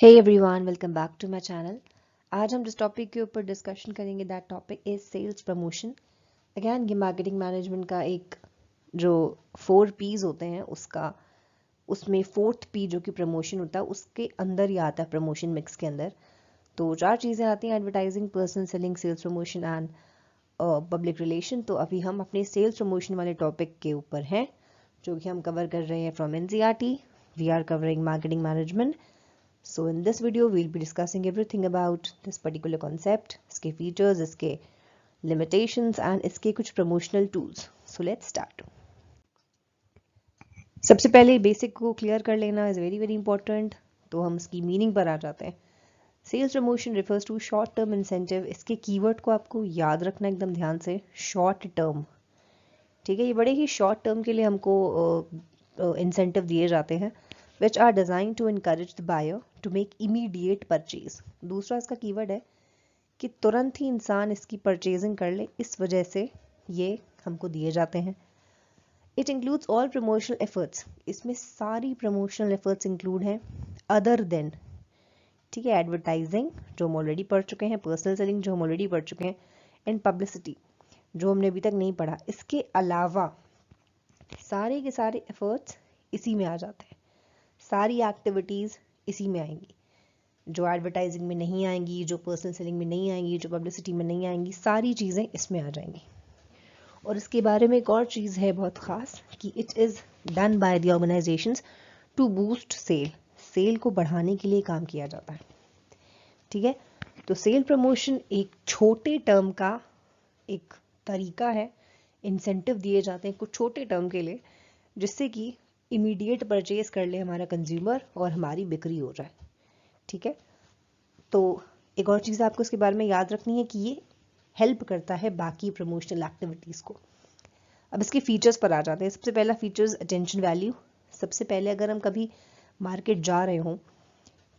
Hey everyone, welcome back to my channel. आज हम जिस टॉपिक के ऊपर डिस्कशन करेंगे that topic is sales promotion. Again ये मार्केटिंग मैनेजमेंट का एक जो 4 P's होते हैं उसमें फोर्थ P जो कि प्रमोशन होता है उसके अंदर ही आता है प्रमोशन मिक्स के अंदर. तो 4 चीज़ें आती हैं: advertising, personal selling, sales promotion and public relation. तो अभी हम अपने सेल्स प्रमोशन वाले टॉपिक के ऊपर हैं जो कि हम कवर कर रहे हैं from NCERT. We are covering marketing management. So in this video we'll be discussing everything about this particular concept, इसके features, इसके limitations and इसके कुछ promotional tools. So let's start. सबसे पहले basic को clear कर लेना is very very important. तो हम इसकी meaning पर आ जाते हैं. Sales promotion refers to short term incentive. इसके keyword को आपको याद रखना एकदम ध्यान से, short term. ठीक है, ये बड़े ही short term के लिए हमको incentive दिए जाते हैं which are designed to encourage the buyer to make immediate purchase. दूसरा इसका कीवर्ड है कि तुरंत ही इंसान इसकी परचेजिंग कर ले, इस वजह से ये हमको दिए जाते हैं. It includes all promotional efforts. इसमें सारी प्रमोशनल एफर्ट्स इंक्लूड हैं अदर देन, ठीक है, एडवर्टाइजिंग जो हम ऑलरेडी पढ़ चुके हैं, पर्सनल सेलिंग जो हम ऑलरेडी पढ़ चुके हैं, एंड पब्लिसिटी जो हमने अभी तक नहीं पढ़ा. इसके अलावा सारे के सारे एफर्ट्स इसी में आ जाते हैं. सारी एक्टिविटीज़ इसी में आएंगी जो एडवर्टाइजिंग में नहीं आएंगी, जो पर्सनल सेलिंग में नहीं आएंगी, जो पब्लिसिटी में नहीं आएंगी, सारी चीज़ें इसमें आ जाएंगी. और इसके बारे में एक और चीज़ है बहुत ख़ास कि it is done by the organisations to boost sale. Sale को बढ़ाने के लिए काम किया जाता है. ठीक है, तो सेल प्रमोशन एक छोटे टर्म का एक तरीका है. इंसेंटिव दिए जाते हैं कुछ छोटे टर्म के लिए जिससे कि इमीडिएट परचेज कर ले हमारा कंज्यूमर और हमारी बिक्री हो जाए. ठीक है, तो एक और चीज़ आपको इसके बारे में याद रखनी है कि ये हेल्प करता है बाकी प्रमोशनल एक्टिविटीज़ को. अब इसके फीचर्स पर आ जाते हैं. सबसे पहला फीचर्स अटेंशन वैल्यू. सबसे पहले अगर हम कभी मार्केट जा रहे हों,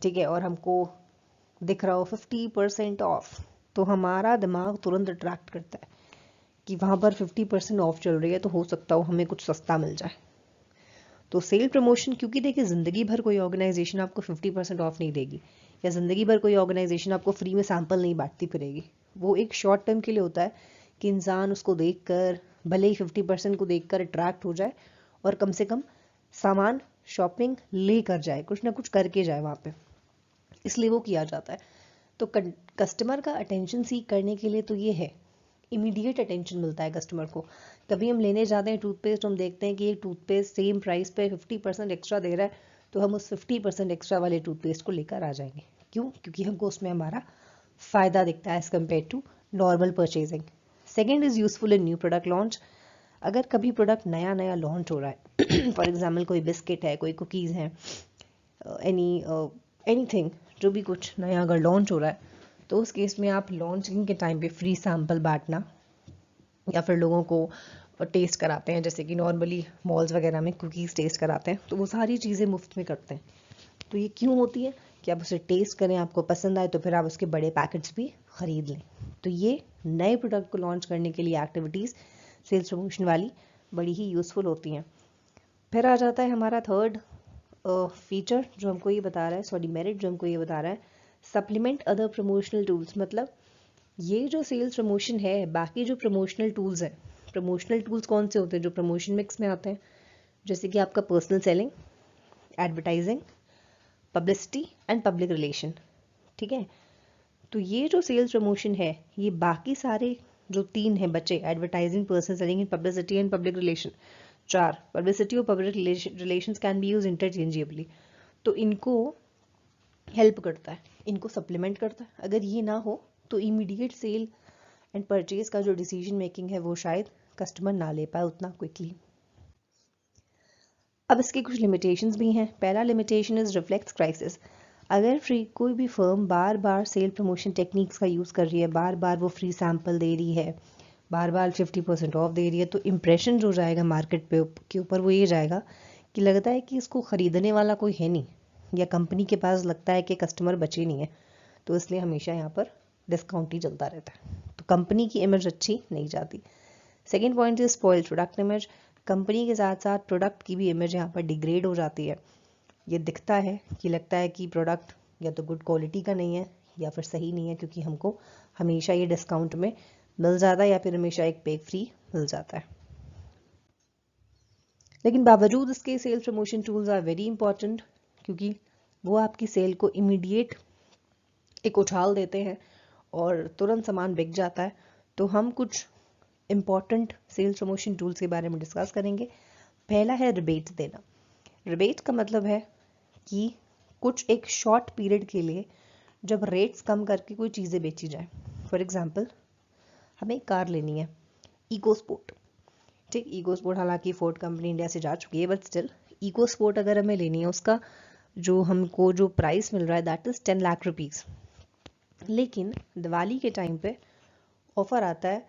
ठीक है, और हमको दिख रहा हो 50% ऑफ, तो हमारा दिमाग तुरंत अट्रैक्ट करता है कि वहाँ पर 50% ऑफ चल रही है तो हो सकता हो हमें कुछ सस्ता मिल जाए. तो सेल प्रमोशन, क्योंकि देखिए ज़िंदगी भर कोई ऑर्गेनाइजेशन आपको 50% ऑफ नहीं देगी या ज़िंदगी भर कोई ऑर्गेनाइजेशन आपको फ्री में सैंपल नहीं बांटती फिरेगी. वो एक शॉर्ट टर्म के लिए होता है कि इंसान उसको देखकर भले ही 50% को देखकर अट्रैक्ट हो जाए और कम से कम सामान शॉपिंग ले कर जाए, कुछ ना कुछ करके जाए वहाँ पे, इसलिए वो किया जाता है. तो कस्टमर का अटेंशन सीक करने के लिए तो ये है, इमीडिएट अटेंशन मिलता है कस्टमर को. कभी हम लेने जाते हैं टूथपेस्ट, हम देखते हैं कि ये टूथपेस्ट सेम प्राइस पे 50% एक्स्ट्रा दे रहा है, तो हम उस 50% एक्स्ट्रा वाले टूथपेस्ट को लेकर आ जाएंगे. क्यों? क्योंकि हमको उसमें हमारा फ़ायदा दिखता है as compare to normal purchasing. Second is useful in new product launch. अगर कभी प्रोडक्ट नया नया लॉन्च हो रहा है फॉर एग्जाम्पल कोई बिस्किट है, कोई कुकीज़ हैं, एनीथिंग, जो भी कुछ नया अगर लॉन्च हो रहा है, तो उस केस में आप लॉन्चिंग के टाइम पे फ्री सैंपल बांटना या फिर लोगों को टेस्ट कराते हैं, जैसे कि नॉर्मली मॉल्स वगैरह में कुकीज़ टेस्ट कराते हैं, तो वो सारी चीज़ें मुफ्त में करते हैं. तो ये क्यों होती है कि आप उसे टेस्ट करें, आपको पसंद आए तो फिर आप उसके बड़े पैकेट्स भी ख़रीद लें. तो ये नए प्रोडक्ट को लॉन्च करने के लिए एक्टिविटीज़ सेल्स प्रमोशन वाली बड़ी ही यूज़फुल होती हैं. फिर आ जाता है हमारा थर्ड फीचर जो हमको ये बता रहा है, मेरिट जो हमको ये बता रहा है, सप्लीमेंट अदर प्रमोशनल टूल्स. मतलब ये जो सेल्स प्रमोशन है, बाकी जो प्रमोशनल टूल्स हैं, प्रमोशनल टूल्स कौन से होते हैं जो प्रमोशन मिक्स में आते हैं, जैसे कि आपका personal selling, advertising, publicity and public relation. ठीक है, तो ये जो सेल्स प्रमोशन है, ये बाकी सारे जो 3 हैं बचे, advertising, personal selling and publicity and public relation, 4, publicity और public relations can be use interchangeably. तो इनको हेल्प करता है, इनको सप्लीमेंट करता है. अगर ये ना हो तो इमीडिएट सेल एंड परचेज का जो डिसीजन मेकिंग है वो शायद कस्टमर ना ले पाए उतना क्विकली. अब इसके कुछ लिमिटेशंस भी हैं. पहला लिमिटेशन इज रिफ्लेक्स क्राइसिस. अगर कोई भी फर्म बार बार सेल प्रमोशन टेक्निक्स का यूज़ कर रही है, बार बार वो फ्री सैंपल दे रही है, बार बार 50% ऑफ दे रही है, तो इम्प्रेशन जो जाएगा मार्केट के ऊपर वो ये जाएगा कि लगता है कि इसको ख़रीदने वाला कोई है नहीं, या कंपनी के पास लगता है कि कस्टमर बचे नहीं है, तो इसलिए हमेशा यहाँ पर डिस्काउंट ही चलता रहता है. तो कंपनी की इमेज अच्छी नहीं जाती. Second point is spoiled product image. Company के साथ साथ प्रोडक्ट की भी इमेज यहाँ पर डिग्रेड हो जाती है. ये दिखता है कि लगता है कि प्रोडक्ट या तो गुड क्वालिटी का नहीं है या फिर सही नहीं है, क्योंकि हमको हमेशा ये डिस्काउंट में मिल जाता है या फिर हमेशा एक पैक फ्री मिल जाता है। लेकिन बावजूद इसके sales promotion tools are very important, क्योंकि वो आपकी सेल को इमीडिएट एक उछाल देते हैं और तुरंत सामान बिक जाता है। तो हम कुछ इंपॉर्टेंट सेल्स प्रमोशन टूल्स के बारे में डिस्कस करेंगे। पहला है रिबेट देना। रिबेट का मतलब है कि कुछ एक शॉर्ट पीरियड के लिए जब रेट्स कम करके कोई चीज़ें बेची जाए। फॉर एग्जांपल, हमें एक कार लेनी है इको स्पोर्ट, ठीक, इको स्पोर्ट हालांकि फोर्ड कंपनी इंडिया से जा चुकी है, बट स्टिल इको स्पोर्ट अगर हमें लेनी है, उसका जो हमको जो प्राइस मिल रहा है दैट इज 10 लाख रुपीज़। लेकिन दिवाली के टाइम पे ऑफर आता है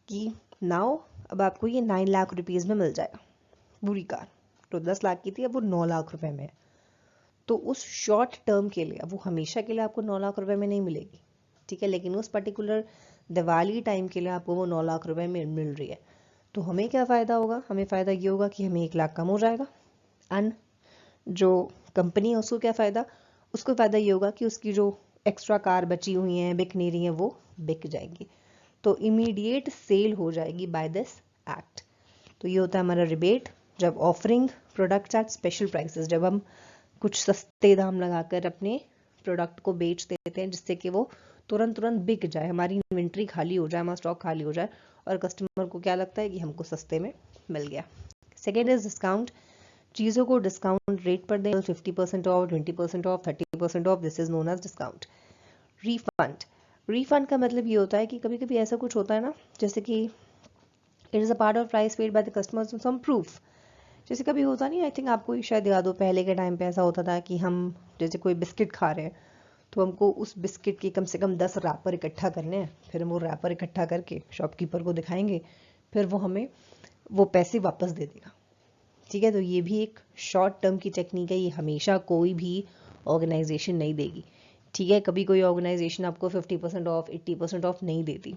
कि नाउ अब आपको ये 9 लाख रुपीज़ में मिल जाएगा पूरी कार। तो 10 लाख की थी, अब वो 9 लाख रुपए में है। तो उस शॉर्ट टर्म के लिए, अब वो हमेशा के लिए आपको 9 लाख रुपए में नहीं मिलेगी, ठीक है, लेकिन उस पर्टिकुलर दिवाली टाइम के लिए आपको वो 9 लाख रुपए में मिल रही है। तो हमें क्या फ़ायदा होगा? हमें फ़ायदा ये होगा कि हमें 1 लाख कम हो जाएगा, एंड जो कंपनी है उसको क्या फ़ायदा? उसको फ़ायदा ये होगा कि उसकी जो एक्स्ट्रा कार बची हुई हैं, बिक नहीं रही हैं, वो बिक जाएंगी। तो इमीडिएट सेल हो जाएगी बाय दिस एक्ट। तो ये होता है हमारा रिबेट, जब offering products at special prices, जब हम कुछ सस्ते दाम लगाकर अपने प्रोडक्ट को बेच देते हैं जिससे कि वो तुरंत बिक जाए, हमारी इन्वेंट्री खाली हो जाए, हमारा स्टॉक खाली हो जाए और कस्टमर को क्या लगता है कि हमको सस्ते में मिल गया। Second is discount. चीज़ों को डिस्काउंट रेट पर दें, 50% off, 20% off, 30% off, this is known as discount. Refund. Refund का मतलब ये होता है कि कभी कभी ऐसा कुछ होता है ना, जैसे कि it is a part of price paid by the customers some proof. जैसे कभी होता नहीं, आई थिंक आपको शायद याद हो, पहले के टाइम पे ऐसा होता था कि हम जैसे कोई बिस्किट खा रहे हैं तो हमको उस बिस्किट के कम से कम 10 रैपर इकट्ठा करने हैं, फिर हम वो रैपर इकट्ठा करके शॉपकीपर को दिखाएंगे, फिर वो हमें वो पैसे वापस दे देगा, ठीक है। तो ये भी एक शॉर्ट टर्म की टेक्निक है, ये हमेशा कोई भी ऑर्गेनाइजेशन नहीं देगी, ठीक है। कभी कोई ऑर्गेनाइजेशन आपको 50% ऑफ, 80% ऑफ नहीं देती,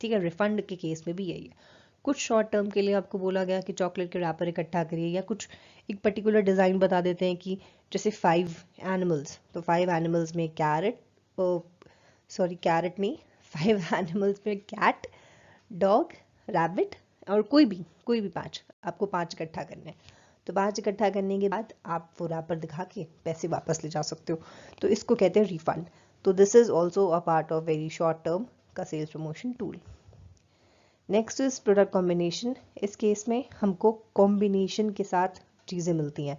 ठीक है। रिफंड के केस में भी यही है, कुछ शॉर्ट टर्म के लिए आपको बोला गया कि चॉकलेट के रैपर इकट्ठा करिए, या कुछ एक पर्टिकुलर डिज़ाइन बता देते हैं कि जैसे 5 एनिमल्स, तो 5 एनिमल्स में कैरेट नहीं 5 एनिमल्स में कैट, डॉग, रैबिट और कोई भी 5, आपको 5 इकट्ठा करने हैं। तो 5 इकट्ठा करने के बाद आप वो रैपर दिखा के पैसे वापस ले जा सकते हो, तो इसको कहते हैं रिफंड। तो this is also a part of very short term का sales promotion tool. Next is product combination. इस केस में हमको कॉम्बिनेशन के साथ चीज़ें मिलती हैं।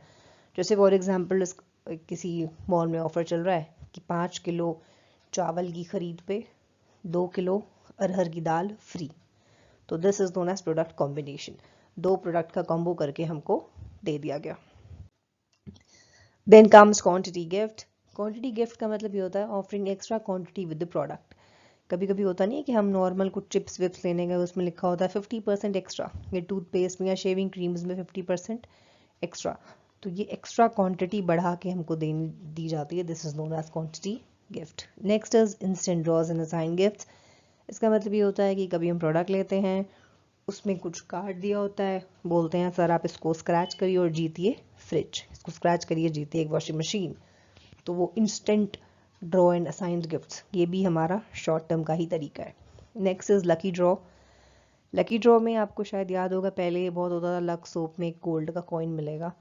जैसे फॉर एग्जांपल किसी मॉल में ऑफर चल रहा है कि 5 किलो चावल की खरीद पे 2 किलो अरहर की दाल फ्री। तो this is known as product combination, 2 product का कॉम्बो करके हमको दे दिया गया। Then comes quantity gift. Quantity gift का मतलब ये होता है offering extra quantity with the product. कभी कभी होता नहीं है कि हम नॉर्मल कुछ चिप्स विप्स लेने गए, उसमें लिखा होता है 50% एक्स्ट्रा, ये टूथपेस्ट में या शेविंग क्रीम्स में 50% एक्स्ट्रा। तो ये एक्स्ट्रा क्वांटिटी बढ़ा के हमको दी जाती है, this is known as quantity gift. Next is instant draws and assign gift. इसका मतलब ये होता है कि कभी हम प्रोडक्ट लेते हैं, उसमें कुछ कार्ड दिया होता है, बोलते हैं सर आप इसको स्क्रैच करिए और जीतिए फ्रिज, इसको स्क्रैच करिए जीतिए एक वॉशिंग मशीन। तो वो instant draw and assigned gifts, ये भी हमारा शॉर्ट टर्म का ही तरीका है। Next is lucky draw. Lucky draw में आपको शायद याद होगा, पहले ये बहुत होता था, लक्स सोप में गोल्ड का कॉइन मिलेगा।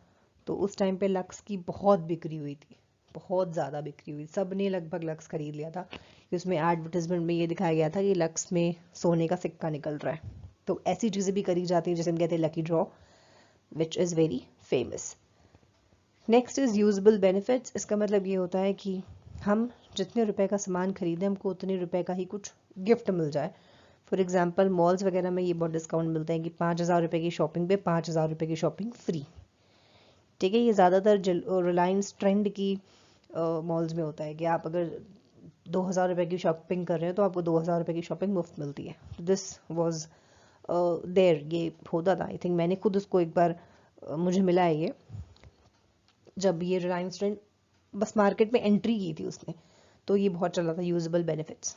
तो उस टाइम पे लक्स की बहुत बिक्री हुई थी, बहुत ज़्यादा बिक्री हुई, सब ने लगभग लक्स खरीद लिया था। उसमें एडवर्टिजमेंट में ये दिखाया गया था कि लक्स में सोने का सिक्का निकल रहा है। तो ऐसी चीज़ें भी करी जाती हैं जिसे हम कहते हैं lucky draw, which is very famous. Next is usable benefits. इसका मतलब ये होता है कि हम जितने रुपए का सामान खरीदें, हमको उतने रुपए का ही कुछ गिफ्ट मिल जाए। फॉर एग्जांपल मॉल्स वगैरह में ये बहुत डिस्काउंट मिलते हैं कि 5,000 रुपये की शॉपिंग पे 5,000 रुपये की शॉपिंग फ्री, ठीक है। ये ज़्यादातर रिलायंस ट्रेंड की मॉल्स में होता है कि आप अगर 2,000 रुपये की शॉपिंग कर रहे हैं तो आपको 2,000 रुपये की शॉपिंग मुफ्त मिलती है। दिस वॉज देयर, ये होता था, आई थिंक मैंने खुद उसको एक बार मुझे मिला है ये, जब ये रिलायंस ट्रेंड बस मार्केट में एंट्री की थी उसने, तो ये बहुत चला था usable benefits.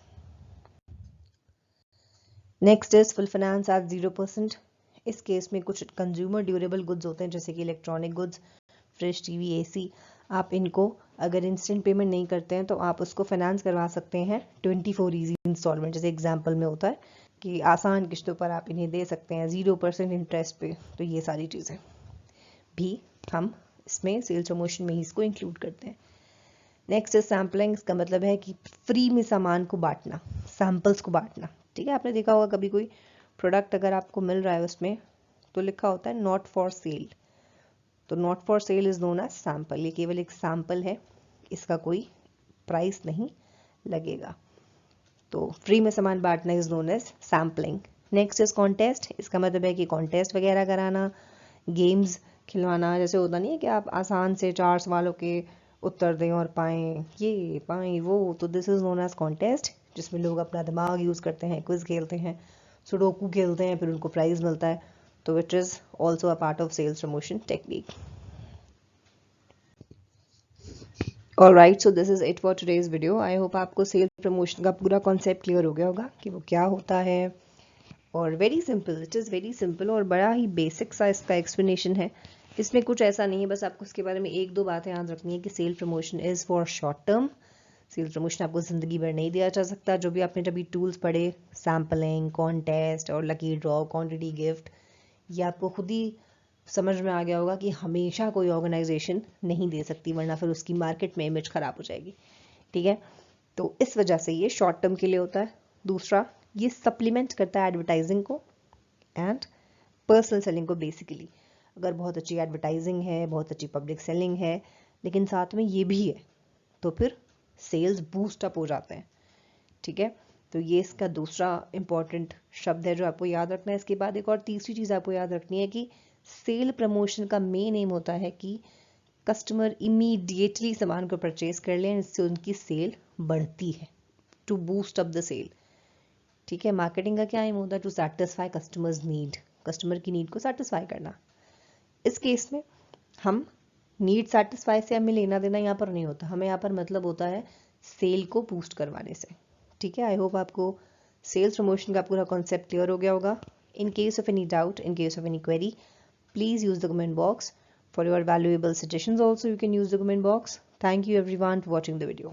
Next is full finance at 0%। इस केस में कुछ कंज्यूमर ड्यूरेबल गुड्स होते हैं जैसे कि electronic goods, fridge, TV, AC, आप इनको अगर इंस्टेंट पेमेंट नहीं करते हैं तो आप उसको फाइनेंस करवा सकते हैं 24 ईजी इंस्टॉलमेंट, जैसे एग्जांपल में होता है कि आसान किस्तों पर आप इन्हें दे सकते हैं 0% इंटरेस्ट पे। तो ये सारी चीज़ें भी हम इसमें सेल्स प्रमोशन में ही इसको इंक्लूड करते हैं। Next is sampling. इसका मतलब है कि फ्री में सामान को बांटना, सैम्पल्स को बांटना। ठीक है, आपने देखा होगा कभी कोई प्रोडक्ट अगर आपको मिल रहा है उसमें तो लिखा होता है नॉट फॉर सेल, तो not for sale is known as sample. ये केवल एक सैम्पल है, इसका कोई प्राइस नहीं लगेगा। तो फ्री में सामान बांटना is known as sampling. Next is contest. इसका मतलब है कि कॉन्टेस्ट वगैरह कराना, गेम्स खिलवाना। जैसे होता नहीं है कि आप आसान से 4 सवालों के उत्तर दें और पाएं ये पाएं वो, तो this is known as contest, जिसमें लोग अपना दिमाग यूज करते हैं, क्विज खेलते हैं, सुडोकू खेलते हैं, फिर उनको प्राइज मिलता है। तो it is also a part of sales promotion technique. Alright, so this is it for today's video. I hope आपको सेल्स प्रमोशन का पूरा कॉन्सेप्ट क्लियर हो गया होगा कि वो क्या होता है। और very simple, it is very simple और बड़ा ही बेसिक सा इसका एक्सप्लेनेशन है। इसमें कुछ ऐसा नहीं है, बस आपको इसके बारे में 1-2 बातें याद रखनी है कि sale promotion is for short term. Sale promotion आपको ज़िंदगी भर नहीं दिया जा सकता। जो भी आपने जब टूल्स पढ़े, सैम्पलिंग, कॉन्टेस्ट और लकी ड्रॉ, क्वांटिटी गिफ्ट, ये आपको खुद ही समझ में आ गया होगा कि हमेशा कोई ऑर्गेनाइजेशन नहीं दे सकती, वरना फिर उसकी मार्केट में इमेज खराब हो जाएगी। ठीक है, तो इस वजह से ये शॉर्ट टर्म के लिए होता है। दूसरा, ये सप्लीमेंट करता है एडवर्टाइजिंग को एंड पर्सनल सेलिंग को। बेसिकली अगर बहुत अच्छी एडवर्टाइजिंग है, बहुत अच्छी पब्लिक सेलिंग है, लेकिन साथ में ये भी है, तो फिर सेल्स बूस्ट अप हो जाते हैं। ठीक है, तो ये इसका दूसरा इंपॉर्टेंट शब्द है जो आपको याद रखना है। इसके बाद एक और तीसरी चीज़ आपको याद रखनी है कि सेल प्रमोशन का मेन एम होता है कि कस्टमर इमीडिएटली सामान को परचेज कर लें, इससे उनकी सेल बढ़ती है, to boost up the sale. ठीक है, मार्केटिंग का क्या एम होता है? To satisfy customers need, customer की नीड को सेटिस्फाई करना। इस केस में हम नीड सेटिस्फाई से हमें लेना देना यहाँ पर नहीं होता, हमें यहाँ पर मतलब होता है सेल को बूस्ट करवाने से। ठीक है, आई होप आपको सेल्स प्रमोशन का पूरा कॉन्सेप्ट क्लियर हो गया होगा। In case of any doubt, in case of any query, please use the comment box. For your valuable suggestions also, you can use the comment box. Thank you everyone for watching the video.